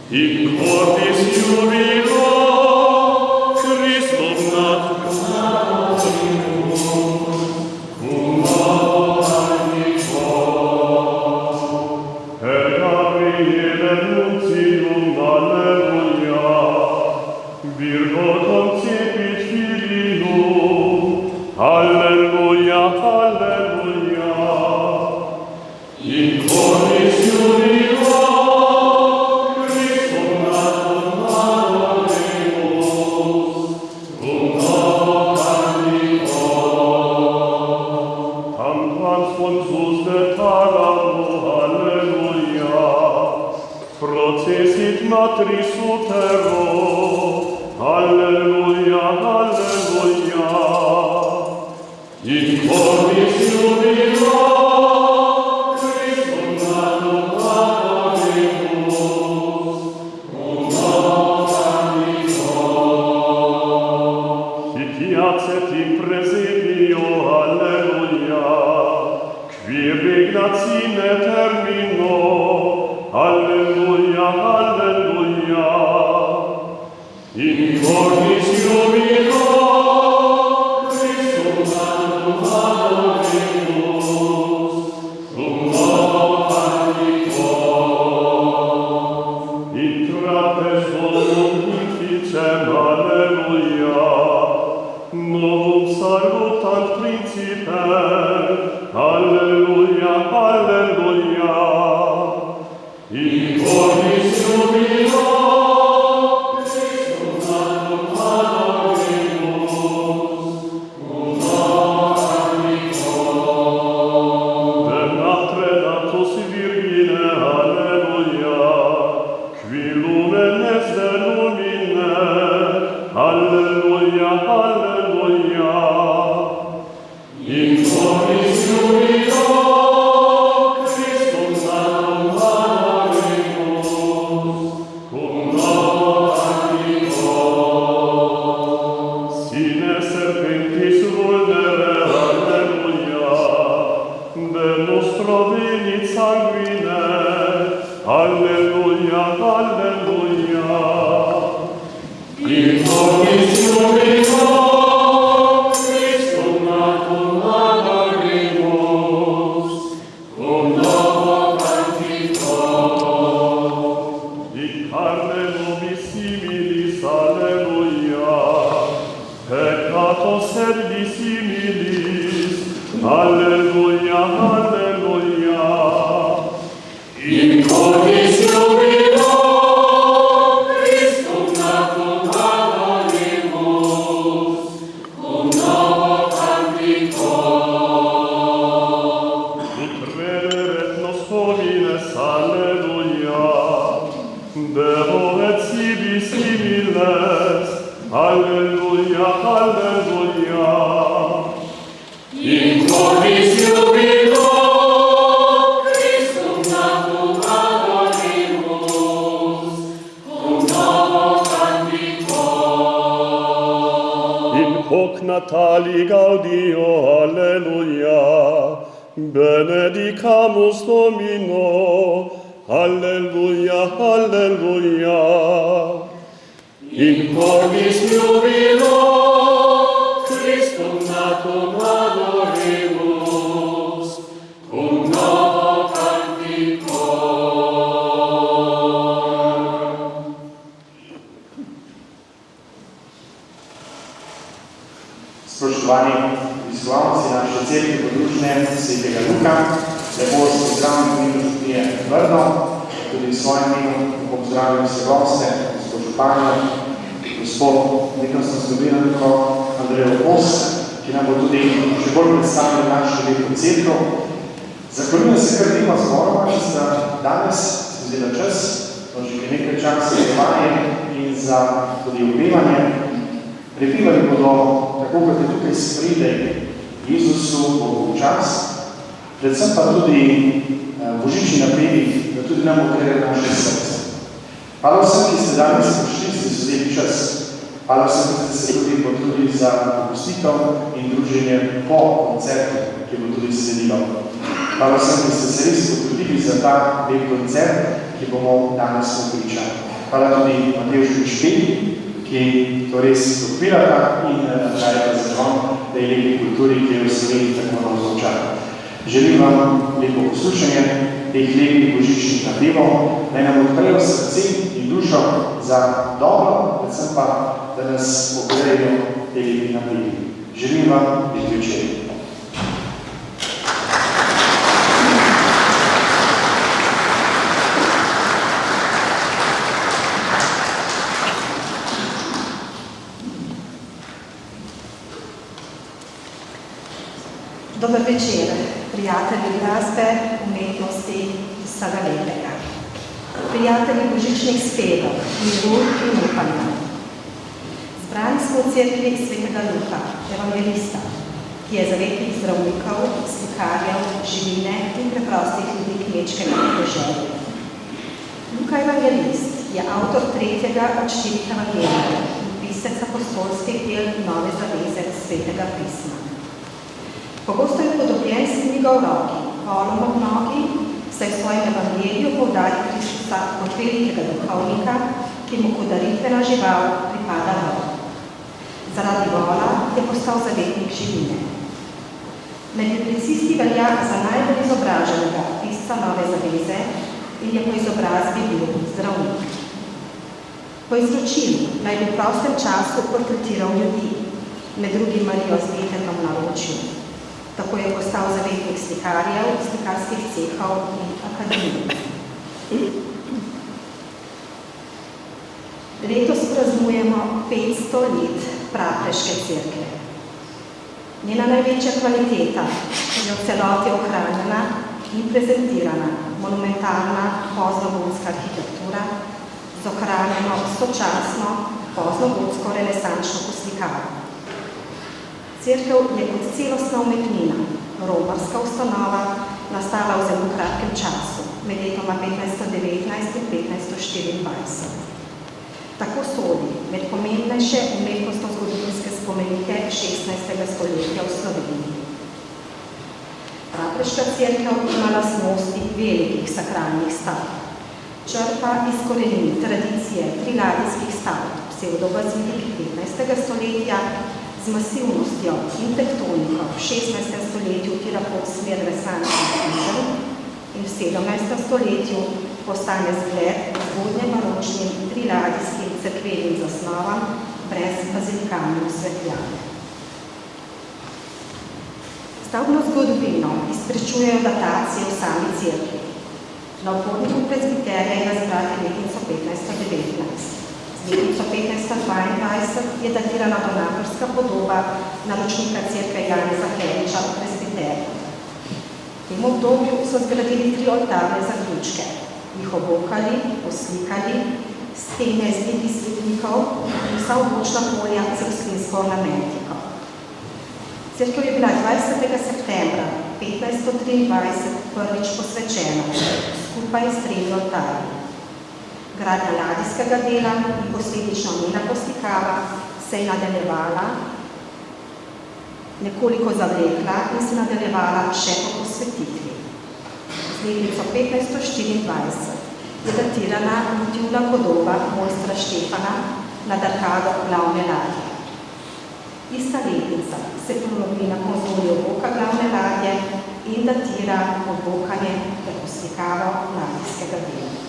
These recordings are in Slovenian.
In cordis jubilo, Christum natus cum per Gabriele nuntium, alleluia, Virgo concepit Filium, alleluia, alleluia. In cordis jubilo, Christum natum adoremus, cum novo canticor. Tam sponsus de thalamo, alleluia, processit matris utero, alleluia, alleluia. In cordis jubilo, Christum natum adoremus, cum novo canticor. Sic iacet in presepio, alleluia, qui regnatine termino, alleluia, alleluia. In cordis jubilo, Christum natum adoremus, cum novo canticor. In trapez volum inficem, alleluia, novum salutant principem, alleluia, alleluia. In cordis jubilo, Christum natum adoremus, cum novo canticor. De matre natus Virgine, alleluia, qui lumen est de lumine, alleluia, alleluia. In cordis jubilo, Christum natum adoremus, cum novo canticor. Sine serpentis vulnere, alleluia, de nostro venit sanguine, alleluia, alleluia. In cordis jubilo, Christum natum adoremus, cum novo canticor. In carne nobis similis, alleluia, peccato servi similis, alleluia, alleluia. In cordis jubilo, Christum natum adoremus, cum novo canticor. Ut releret nos homines, alleluia, Deo et sibi similes, alleluia, alleluia. In cordis jubilo, Christum natum adoremus, cum novo canticor. In hoc natali gaudio, alleluia, benedicamus Domino, alleluia, alleluia. In cordis jubilo, Christum natum adoremus, cum novo canticor. Spoštovani obiskovalci naše cerkve podružne svetega Luka, lepo vas pozdravljam v imenu župnije Brno, tudi v svojem imenu pozdravljam vse goste, gospod županja, gospod nekostno zgodovinarko Andrejo Kos, ki nam bo tudi še bolj predstavil našo lepo cerkev. Zahvaljujem se kar dvema zboroma, ki sta danes vzela čas, že nekaj časa za vanje in za tudi obevanje. Prepivali bodo, tako kot je tukaj spredaj, Jezusu Bogu v čas, predvsem pa tudi božični napevi, da tudi nam okreje naše srce. Hvala vsem, ki ste danes prišli, ste vzeli čas. Hvala vsem, ki ste se tudi potrudili za popustitev in druženje po koncertu, ki bo tudi sledilo. Hvala vsem, ki ste se res potrudili za ta lep koncert, ki bomo danes pričali. Hvala tudi Matevžu Špeli, ki to res podpirata in dajete zagon tej lepi kulturi, ki je v Sloveniji tako navzoča. Želim vam lepo poslušanje teh lepih božičnih napevov, naj nam odprejo srce in dušo za dobro, predvsem pa, da nas ogrejo te lepi napevi. Želim vam biti večer. Dober večer, prijatelji glasbe, umetnosti, vsega lepega. Prijatelji božičnih spevov, miru in upanja. Zbrani smo v cerkvi svetega Luka, evangelista, ki je zavetnik zdravnikov, slikarjev, živine in preprostih ljudi kmečkega podeželja. Luka evangelist je avtor 3. od 4 evangelijev in pisec apostolskih del Nove zaveze svetega pisma. Pogosto je podobljen s knjigo v roki, volom ob nogi, saj v svojem evangeliju poudarja Kristusa kot velikega duhovnika, ki mu kot daritvena žival pripada vol. Zaradi vola je postal zavetnik živine. Med biblicisti velja za najbolj izobraženega pisca Nove zaveze in je po izobrazbi bil zdravnik. Po izročilu naj bi v prostem času portretiral ljudi, med drugim Marijo z Veternom na naročju. Tako je postal zavetnik slikarjev, slikarskih cehov in akademij. Letos praznujemo 500 let Prapreške cerkve. Njena največja kvaliteta je v celoti ohranjena in prezentirana monumentalna poznogotska arhitektura z ohranjeno sočasno poznogotsko renesančno poslikavo. Cerkev je kot celostna umetnina, romarska ustanova, nastala v zelo kratkem času, med letoma 1519 in 1524. Tako sodi med pomembnejše umetnostno-zgodovinske spomenike 16. stoletja v Sloveniji. Prapreška cerkev ima lastnosti velikih sakralnih stavb. Črpa iz korenin tradicije triladijskih stavb, psevdobazilik 15. stoletja, z masivnostjo in tektoniko v 16. stoletju tira pod smer renesančnih križev in v 17. stoletju postane zgled zgodnje baročnim triladijskim cerkvenim zasnovam brez bazilikalne osvetljave. Stavbno zgodovino izpričujejo datacije v sami cerkvi. Na oporniku prezbiterja je razbrati letnico 1519. Z letnico 1522 je datirana donatorska podoba naročnika cerkve Janeza Heliča v prezbiterju. V tem obdobju so zgradili 3 oltarne zaključke, jih obokali, poslikali, stene z liki svetnikov in vsa obočna polja z rastlinsko ornamentiko. Cerkev je bila 20. septembra 1523 prvič posvečena, skupaj s 3 oltarji. Gradnja ladijskega dela in posledično njena poslikava se je nadaljevala, nekoliko zavlekla in se nadaljevala še po posvetitvi. Z letnico 1524 je datirana motivna podoba mojstra Štefana nad arkado glavne ladje. Ista letnica se ponovi na konzoli oboka glavne ladje in datira obokanje ter poslikavo ladijskega dela.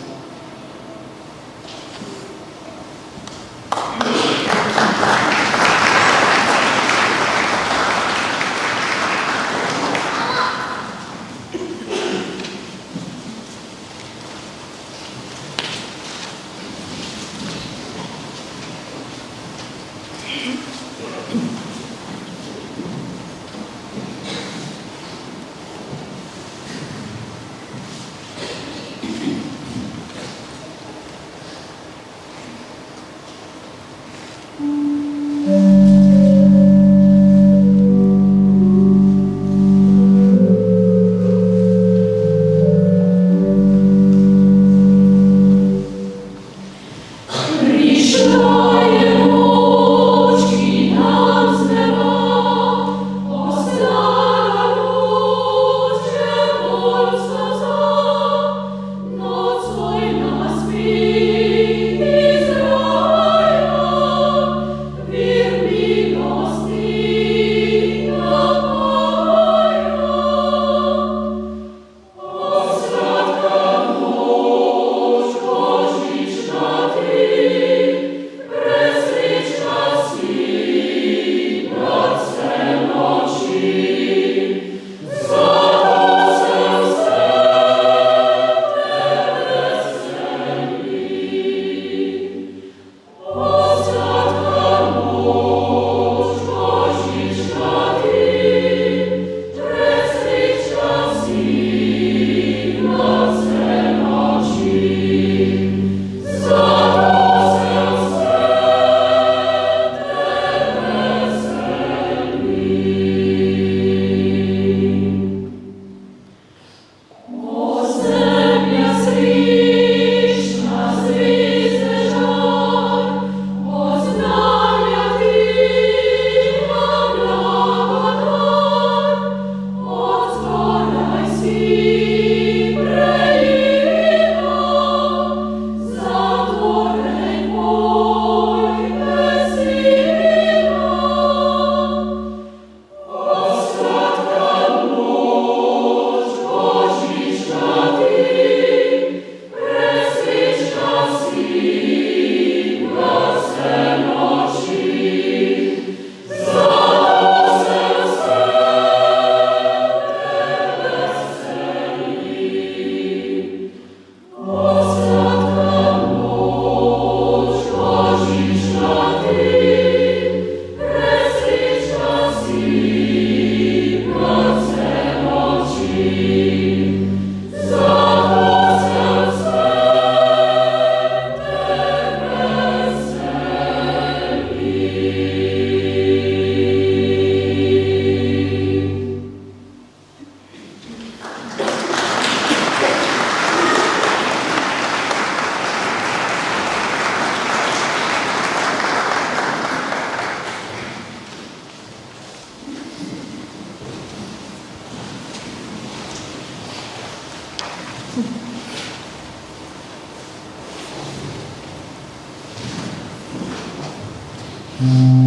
Amen.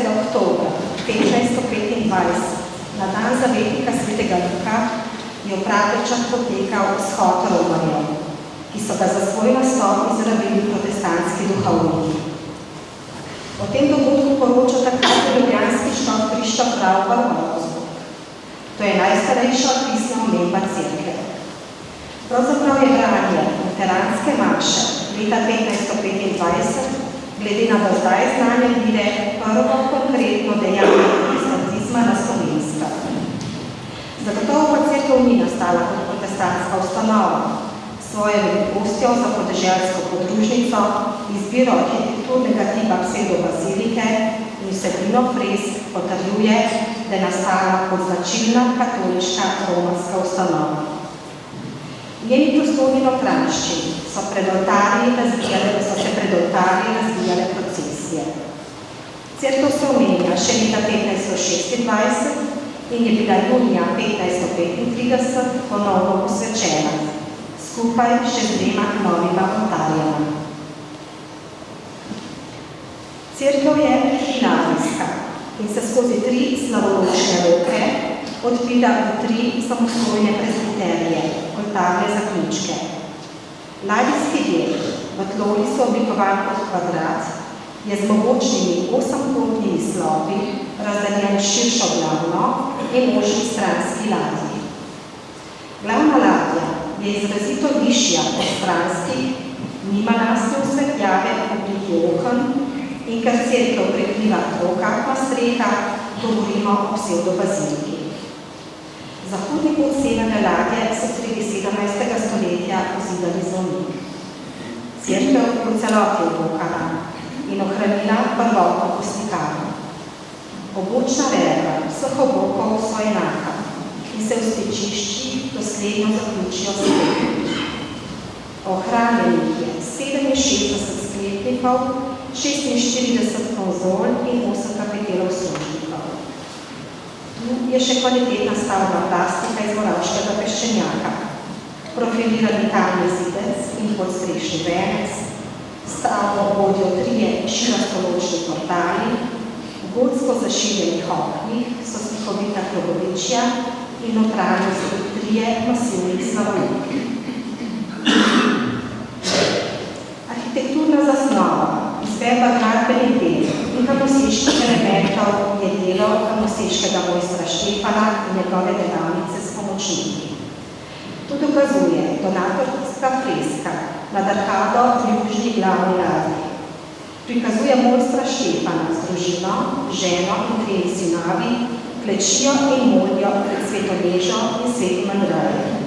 oktobra 1525, na dan zavetnika svetega Luka, je v Pravičah potekal shod romarjev, ki so ga za svoj nastop izrabili protestantski duhovniki. O tem dogodku poroča takrat ljubljanski škof Krištof Rau v Romarju. To je najstarejša pisna omemba cerkve. Pravzaprav je branje luteranske maše leta 1525 glede na do zdaj znanje vire prvo konkretno dejanje protestantizma na Slovenskem. Zagotovo pa cerkev ni nastala kot protestantska ustanova. Svojo velikostjo za podeželsko podružnico, izbiro arhitekturnega tipa pseudobazilike in vsebino fresk potrjuje, da je nastala kot značilna katoliška romarska ustanova. Njeni prostorni notranjščini so se pred oltarji razvijale procesije. Cerkev se omenja še leta 1526 in je bila junija 1535 ponovno posvečena, skupaj še z 2 novima oltarjama. Cerkev je dinamijska in se skozi 3 slavoločne roke odpira v 3 samostojne prezbiterije, oltarne zaključke. Ladijski del, v tlorisu oblikovan kot kvadrat, je z mogočnimi 8-kotnimi slopi razdeljen širšo glavno in ožji stranski ladji. Glavna ladja je izrazito višja od stranskih, nima lastne osvetljave v obliki oken in ker cerkev prekriva trokatna streha, govorimo o pseudobaziliki. Zahodni pot severne ladje so sredi 17. stoletja pozidali zvoniki. Cerkev v celoti obokana in ohranila prvotno poslikarno. Obočna verba vseh obokov so enaka in se v stečišči dosledno zaključijo sklepniki. Ohranjenih je 67 sklepnikov, 46 konzol in 8 kapitelov služnikov. Tu je še kvalitetna stavbna plastika iz moravškega peščenjaka, profilirani kamni zidec in podstrešni venec, stavbo vodijo 3 širokoločni portali, gotsko zašiljenih oknih so slikovita klobovičja in notranjosti 3 masivnih slavoliki. Arhitekturna zasnova, izvedba gradbenih del in kamnoseških elementov je delo kamnoseškega mojstra Štefana in njegove delavnice s pomočniki. To dokazuje donatorska freska nad arkado v južni glavni ladji. Prikazuje mojstra Štefana z družino, ženo in 3 sinovi, klečijo in molijo pred Sveto Nežo in Svetim Andrejem.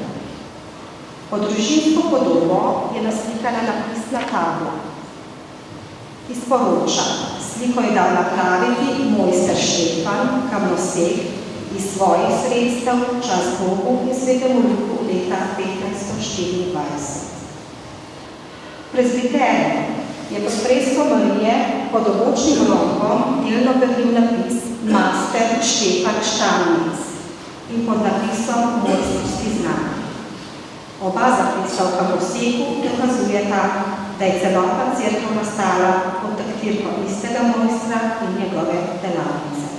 Pod družinsko podobo je naslikana napisna tabla, ki sporoča, sliko je dal napraviti mojster Štefan, kamnosek, iz svojih sredstev, čas Bogu in Svetemu Luku leta 1524. Prezbiterij je pod fresko Marije pod obočnim rombom delno berljiv napis Master Štefan Štamnic in pod napisom mojstrski znak. Oba zapisa v kamnoseku dokazujeta, da je celotna cerkev nastala pod taktirko istega mojstra in njegove delavnice.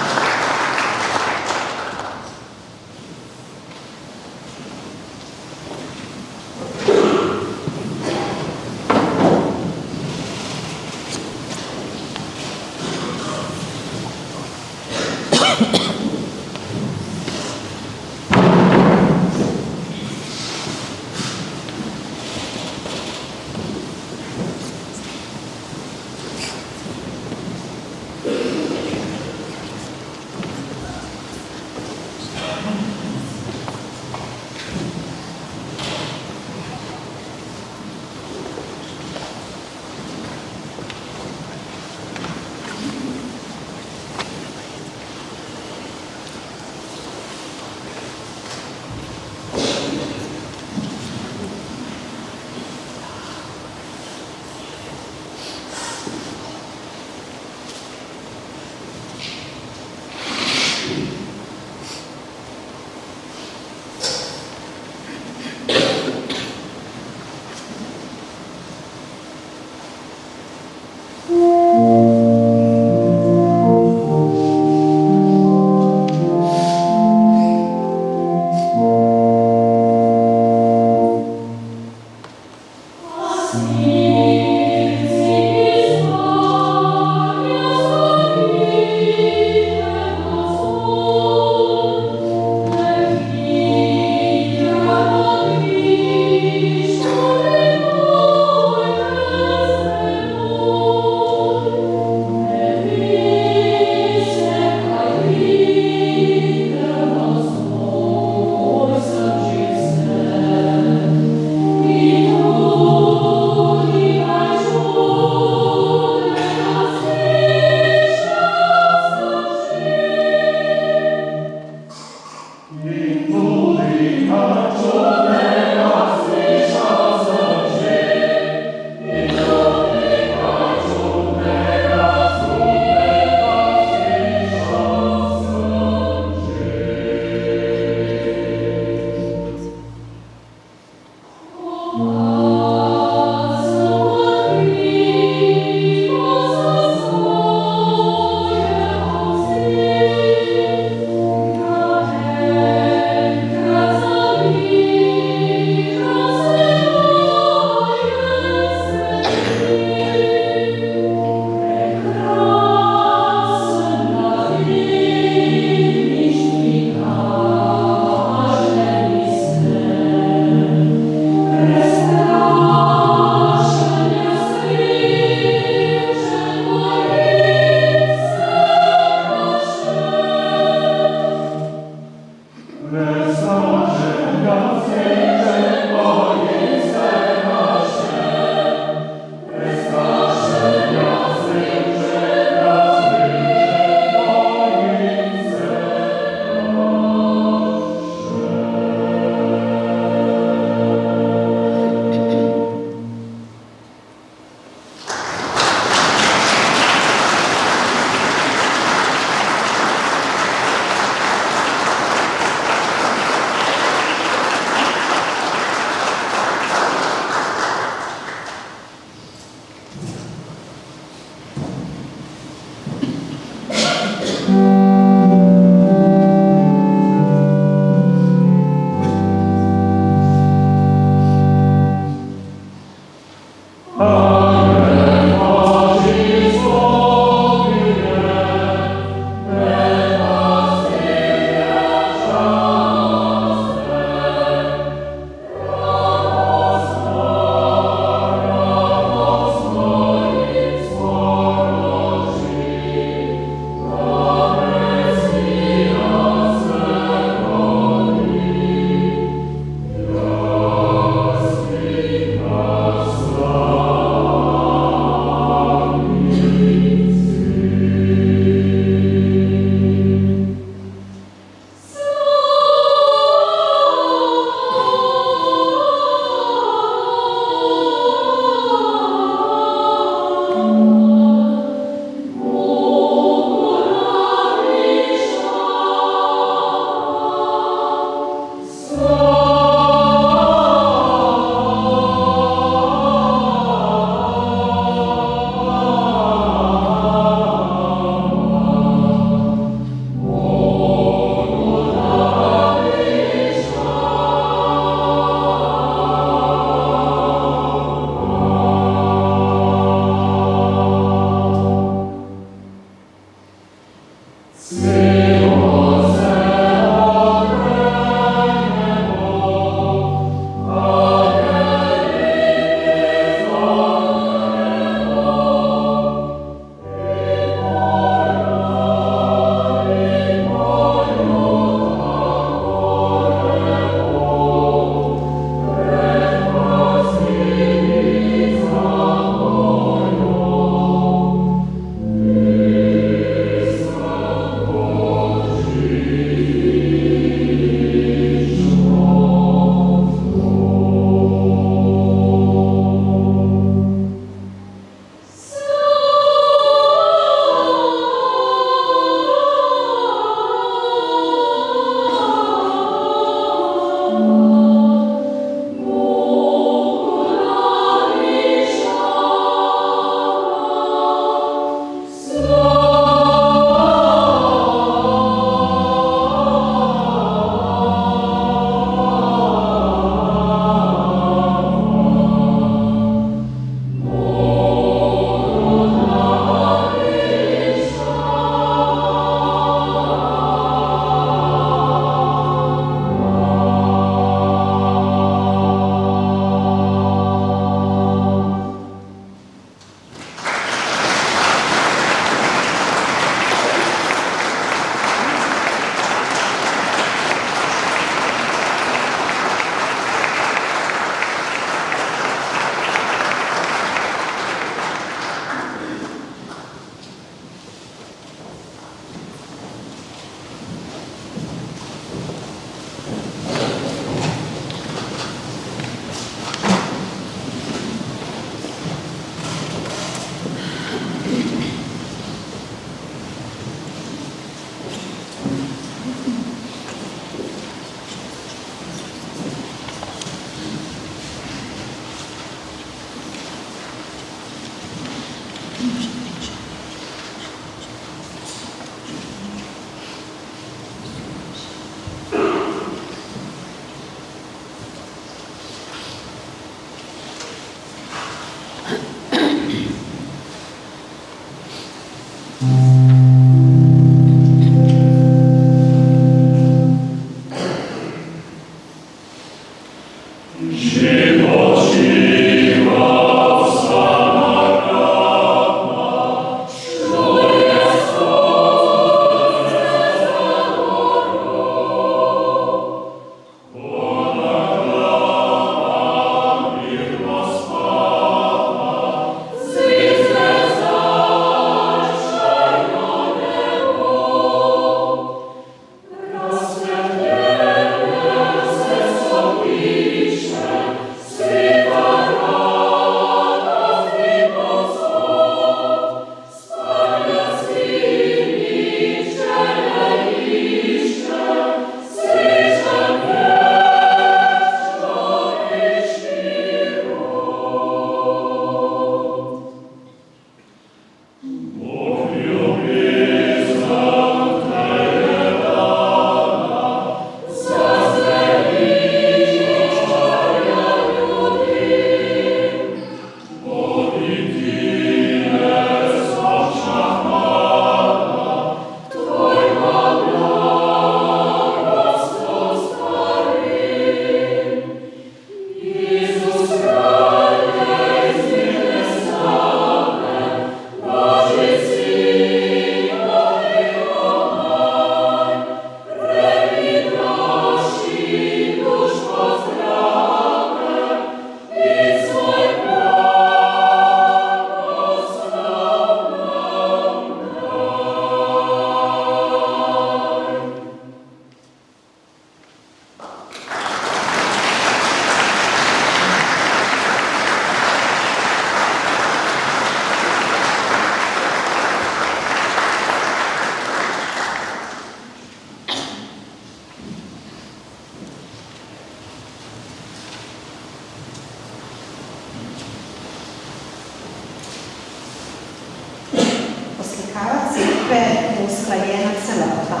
cerkve bo usklajena celota.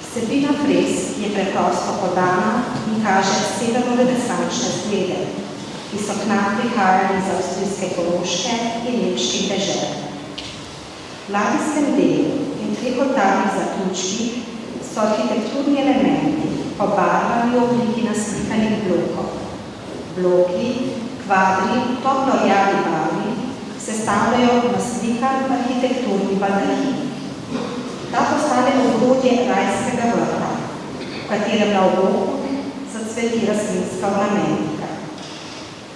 Vsebina fresk je preprosto podana in kaže severno-renesančne zglede, ki so k nam prihajali iz avstrijske Koroške in nemških dežel. V ladijskem delu in treh oltarnih zaključkih so arhitekturni elementi pobarvani v obliki naslikanih blokov. Bloki, kvadri, toplo rjavi barvi sestavljajo naslikan arhitekturni baldahin. Ta postane obrodje rajskega vrta, v katerem na obroku zacveti rastlinska ornamentika.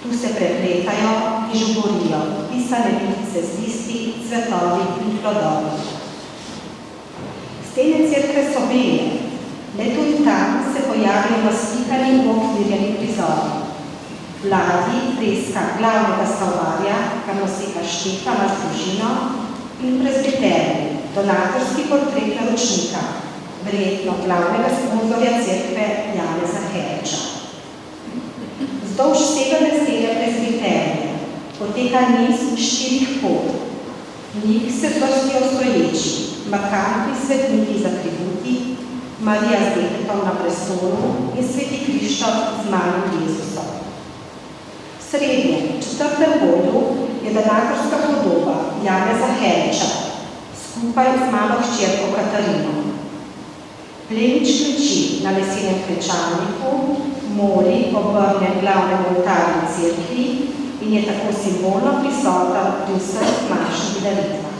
Tu se prepletajo in žuborijo pisane lice z listi, cvetovi in plodovi. Stene cerkve so bele, le tu in tam se pojavijo naslikani in okvirjeni prizori. V ladji freska glavnega stavbarja, kar nosi Štefana z družino, in prezbiterij, donatorski portret naročnika, verjetno glavnega sponzorja cerkve Janeza Heriča. Vzdolž severne stene prezbiterija poteka niz 4 pot. V njih se vrstijo stoječi, markantni svetniki z atributi, Marija z dekletom na prestolu in sveti Krištof z malim Jezusom. V srednjem, 4. polju je donatorska podoba Janeza Heriča skupaj z malo hčerko Katarino. Plemič ključi na lesenem klečalniku, moli obrnjen glavnemu oltarju cerkvi in je tako simbolno prisoten pri vseh manjših daritvah.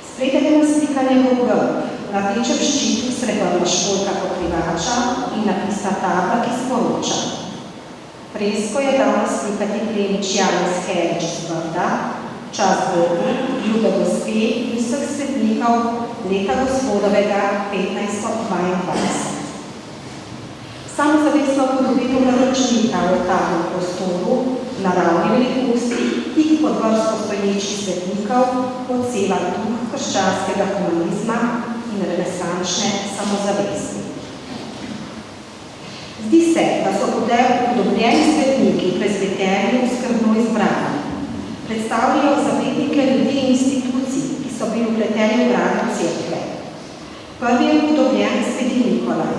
Spredaj je naslikan njegov grb, na rdečem ščitu srebrna školjka pokrivača in napisna tabla, ki sporoča. Fresko je dal naslikati plemič Janez Herič z Brda, čas Bogu, ljube gospe in vseh svetnikov leta gospodovega 1522. Samozavestno podobitev naročnika v oltarnem prostoru, naravni velikosti, tik pod vrsto stoječih svetnikov, odseva duh krščanskega humanizma in renesančne samozavesti. Zdi se, da so podobljeni svetniki v prezbiteriju skrbno izbrani. Predstavljajo zavetnike ljudi in institucij, ki so bili vpleteni v gradnjo cerkve. Prvi je upodobljen sveti Nikolaj,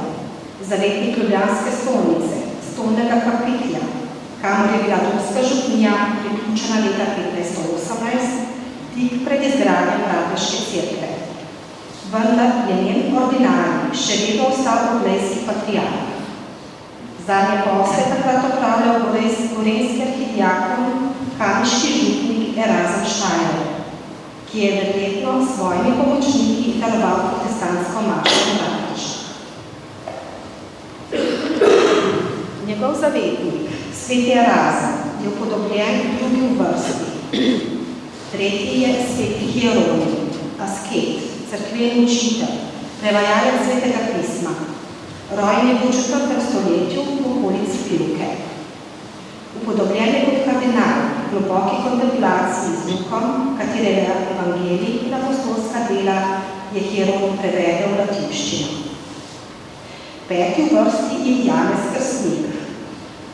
zavetnik ljubljanske stolnice, stolnega kapitlja, kamor je bila domska župnija priključena leta 1518, tik pred izgradnjo Radeške cerkve. Vendar je njen ordinarij še vedno ostal oblejski patriarh. Zadnje posle takrat opravljal gorenjski arhidiakon, kaniški župnik Erazem Štajer, ki je verjetno s svojimi pomočniki daroval protestantsko mašo in Radeš. Njegov zavetnik, sveti Erazem, je upodobljen drugi v vrsti. Tretji je sveti Hieronim, asket, cerkveni učitelj, prevajalec svetega pisma. Rojen je v 4. stoletju v okolici Pivke. Upodobljen je kot kardinal, globoki kontemplaciji z duhom, katerega evangelij in apostolska dela je Hieronim prevedel v latinščino. Peti v vrsti je Janez Krstnik,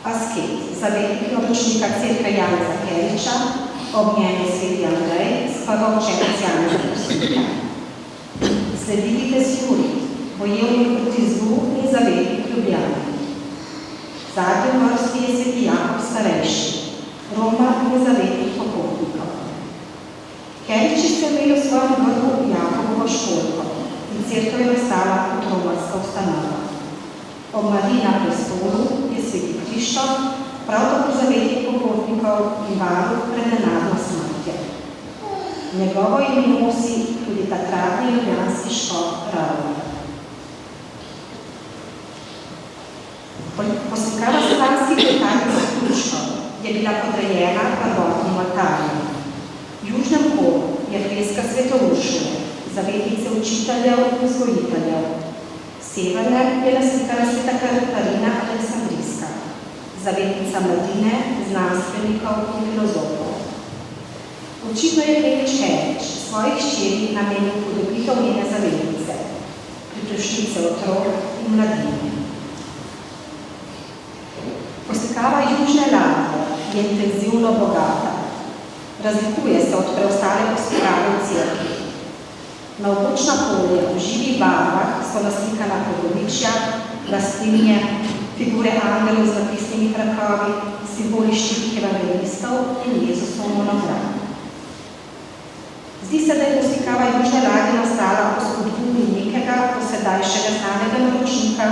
asket, zavetnik naročnika cerkve Janeza Heriča, ob njem je sveti Andrej, sprva učenec Janeza Krstnika. Sledi vitez Jurij, bojevnik proti zlu in zavetnik Ljubljane. Zadnji v vrsti je sveti Jakob Starejši, Roma in zavetnik popotnikov. Heriči so imeli v svojem vrhu Jakobovo školjko in cerkev je ostala kot romarska ustanova. Ob Mariji na prestolu je sveti Krištof, prav tako zavetnik popotnikov in varuh pred nenadno smrtjo. Njegovo ime nosi tudi takratni ljubljanski škof Ravno. Poslikava stranskih oltarnih zaključkov je bila podrejena prvotnim oltarjem. V južnem kolu je freska Svete Uršule, zavetnice učiteljev in vzgojiteljev. Severnem je naslikana sveta Katarina Aleksandrijska, zavetnica mladine, znanstvenikov in filozofov. Očitno je Plemič Herič svojih hčeri namenil podobitev njene zavetnice, priprošnice otrok in mladine. Poslikava južne ladje je intenzivno bogata. Razlikuje se od preostale poslikave v cerkvi. Na obočna polja v živih barvah so naslikana področja, rastlinje, figure angelov z napisnimi trakovi, simboli štirih evangelistov in Jezusov monogram. Zdi se, da je poslikava južne ladje nastala po spodbudu nekega posedajšega znanega naročnika,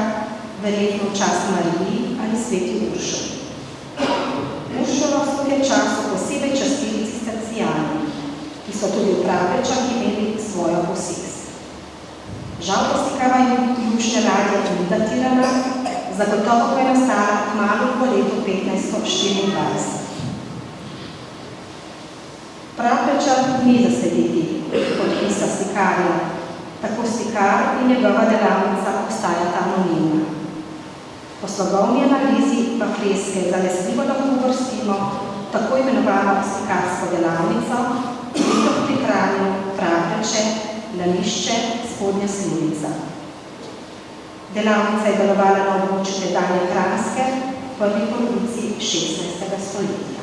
verjetno v času Mariji ali sveti Uršuli. Uršulo so v tem času posebej častili cistercijani, ki so tudi v Praprečah imeli svojo posest. Žal poslikava južne ladje ni datirana, zagotovo pa je nastala kmalu po letu 1524. Prapreča ni zaslediti podpisa slikarja, tako slikar in njegova delavnica ostajata anonimna. Po slogovni analizi pa freske zanesljivo lahko uvrstimo tako imenovano slikarsko delavnico, Iztok pri Kranju, Prapreče, Lanišče, Spodnja Slivnica. Delavnica je delovala na območju tedanje Kranjske v prvi polovici 16. stoletja.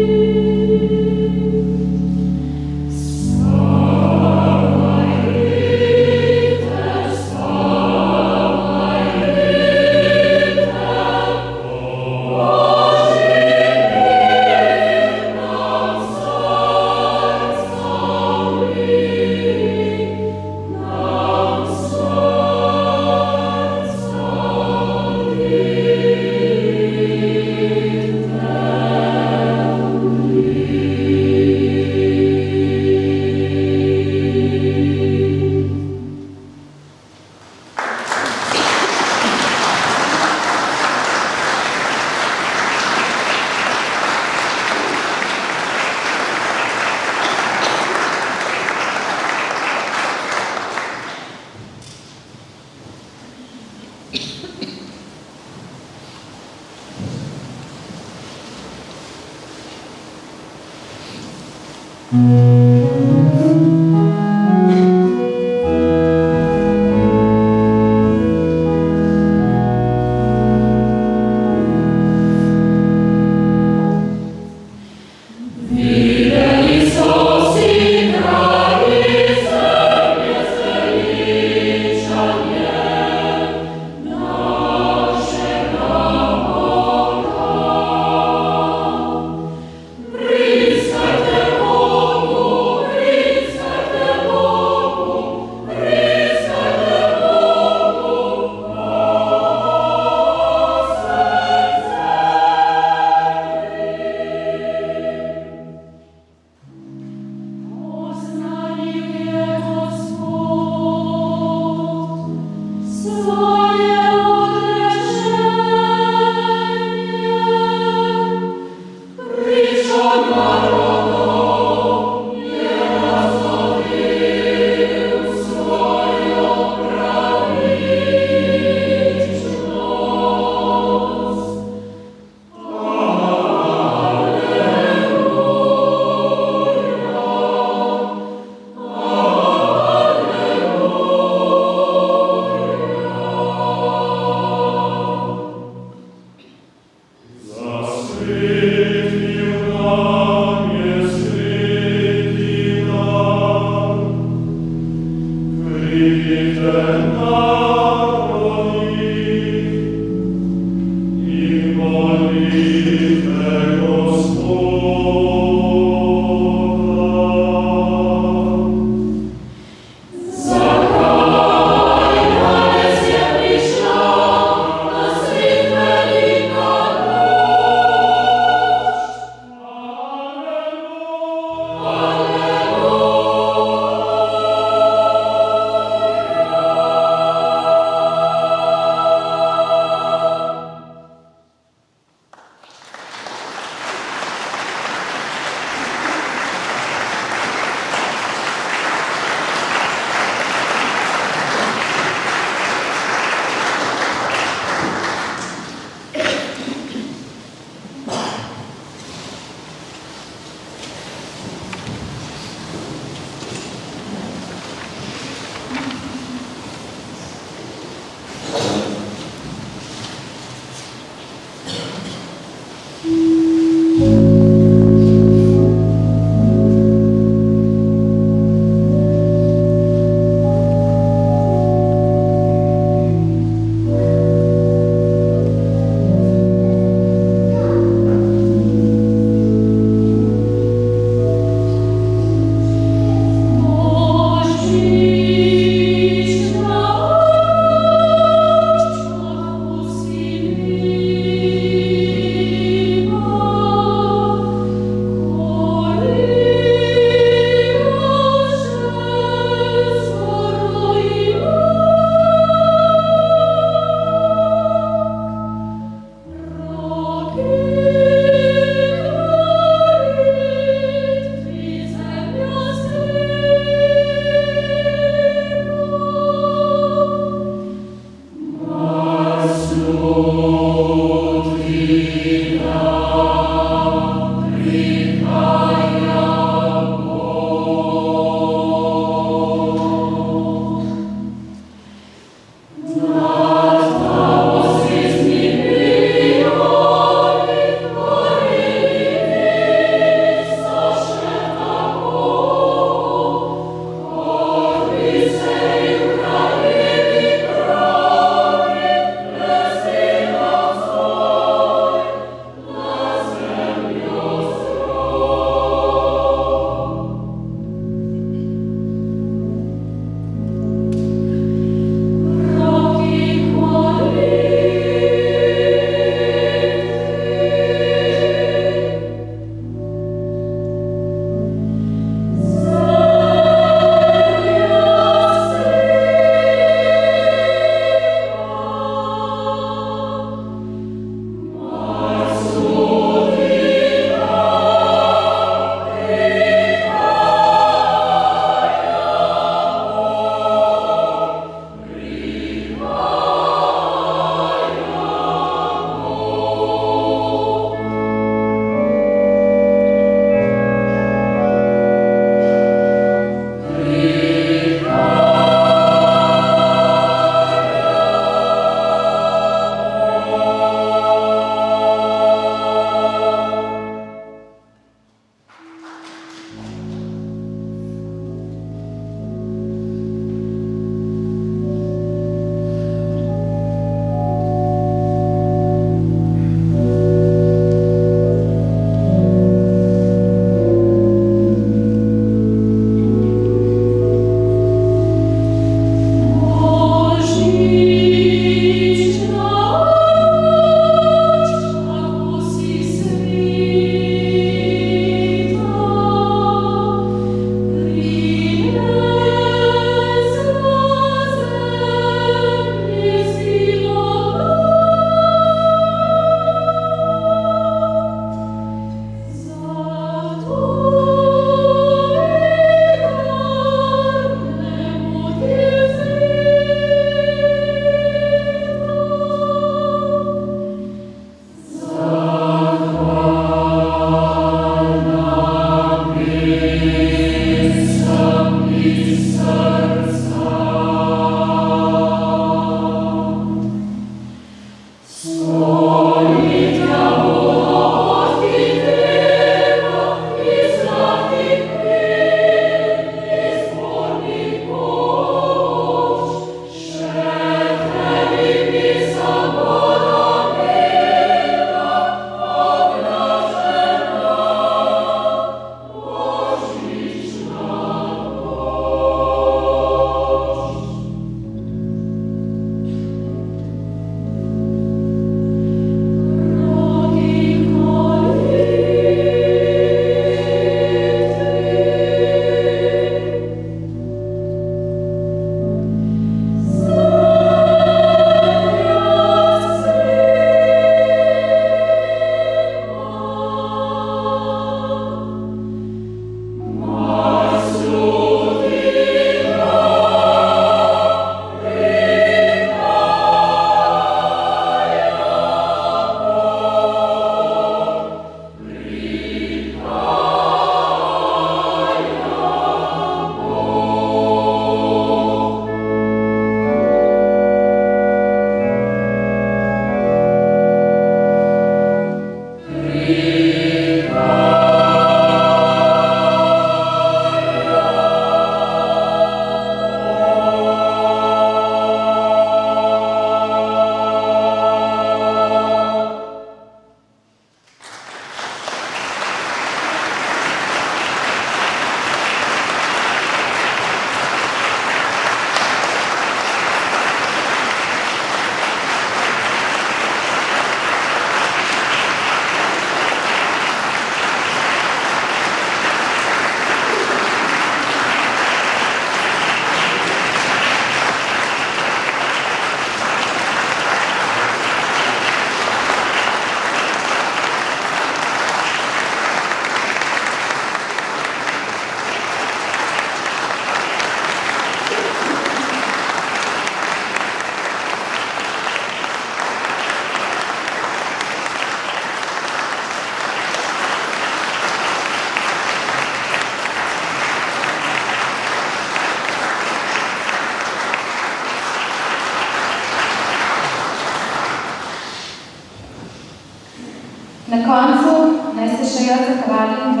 koncu naj se še jaz zahvalim v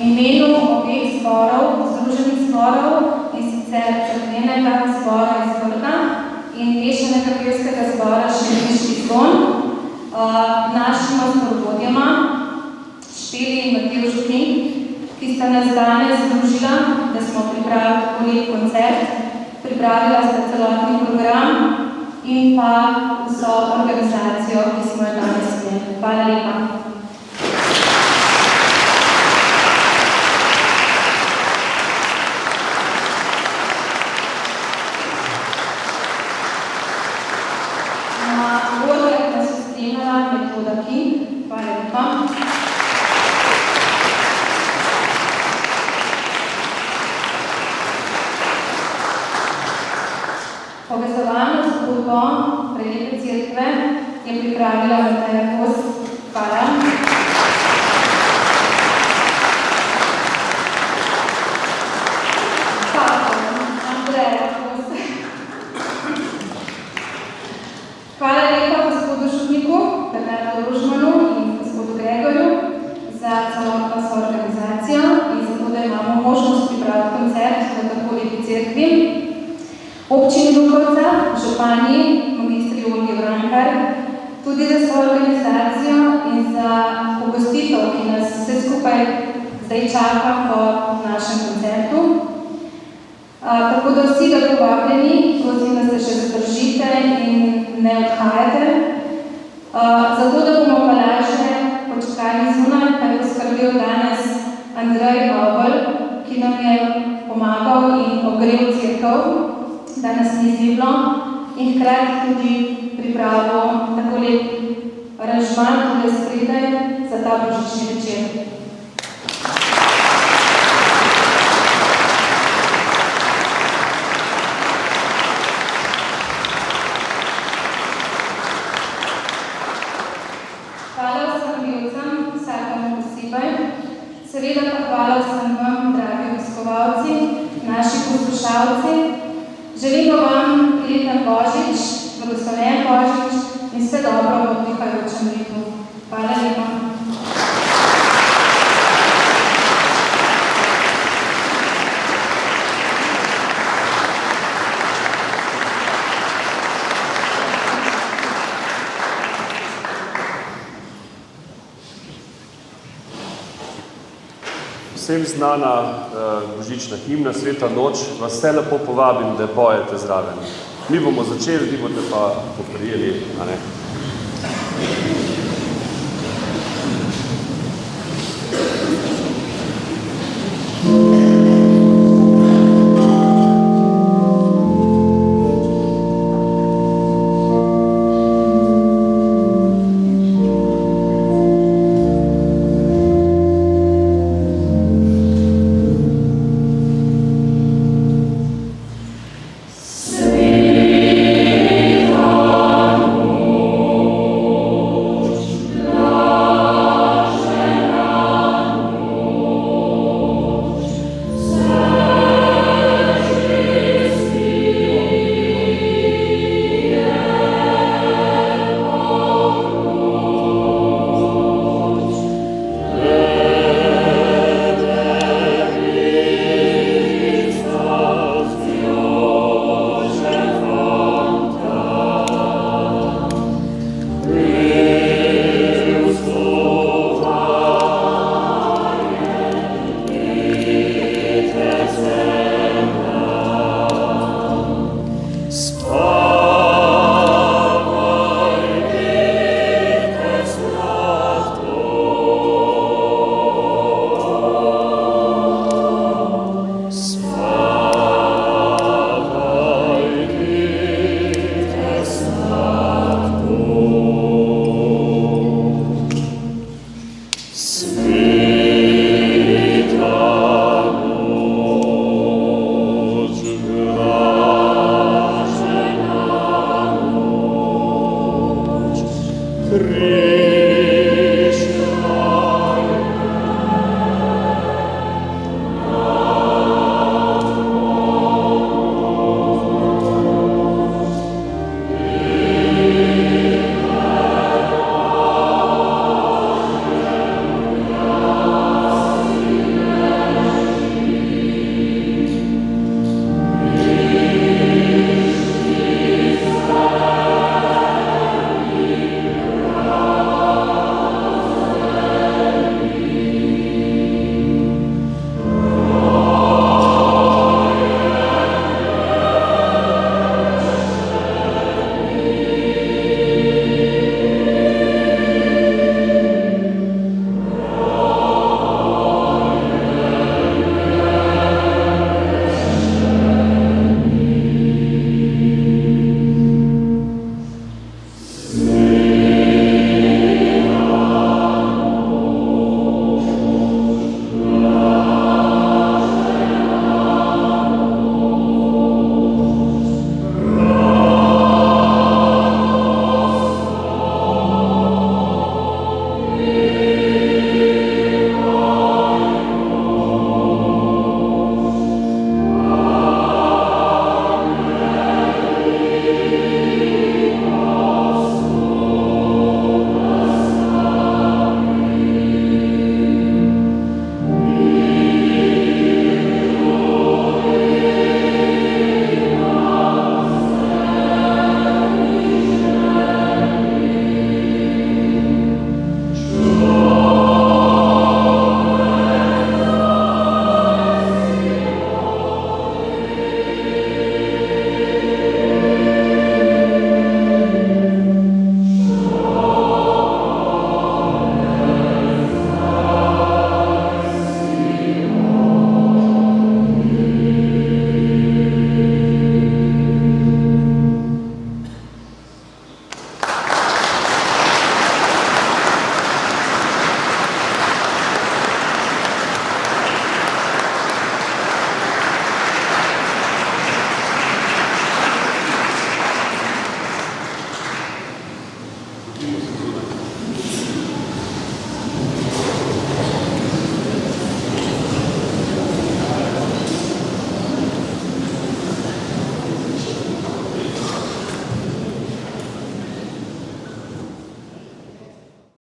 imenu obeh zborov, združenih zborov, in sicer cerkvenega zbora iz Brda in mešanega pevskega zbora Šentviški zvon, našima zborovodjama, Špeli in Matevž Župnik, ki sta nas danes združila, da smo pripravili tako lep koncert, pripravila sta celotni program in pa vso organizacijo, ki smo jo danes imeli. Hvala lepa. Na orgel pa se spremljala Metoda King. Hvala lepa. Povezovalno zgodbo Prelepe cerkve je pripravila Mateja Kos. Hvala. Andreja Kos. Hvala lepa gospodu Župniku, Bernardu Rožmanu in gospodu Gregorju za celotno soorganizacijo in za to, da imamo možnost pripraviti koncert v tako lepi cerkvi. Občini Lukovca, županji, magistri Olgi Vrankar, tudi za svojo organizacijo in za pogostitev, ki nas vse skupaj zdaj čaka po našem koncertu. Tako da vsi da povabljeni, prosim, da se še zadržite in ne odhajate. Zato, da bomo pa lažje počakali zunaj, kaj je poskrbel danes Andrej Bobel, ki nam je pomagal in ogrel cerkev, da nas ni ziblo in hkrati tudi pripravil tako lep aranžman, tudi spredaj za ta božični večer. Hvala vsem pevcem, vsakemu posebej. Seveda pa hvala vsem vam, dragi obiskovalci, naši poslušalci. Želimo vam prijeten Božič, blagoslovljen Božič in vse dobro v prihajajočem letu. Hvala lepa. Vsem znana božična himna Sveta noč, vas vse lepo povabim, da bojete zraven. Mi bomo začeli, vi boste pa poprijeli, a ne? Sweet.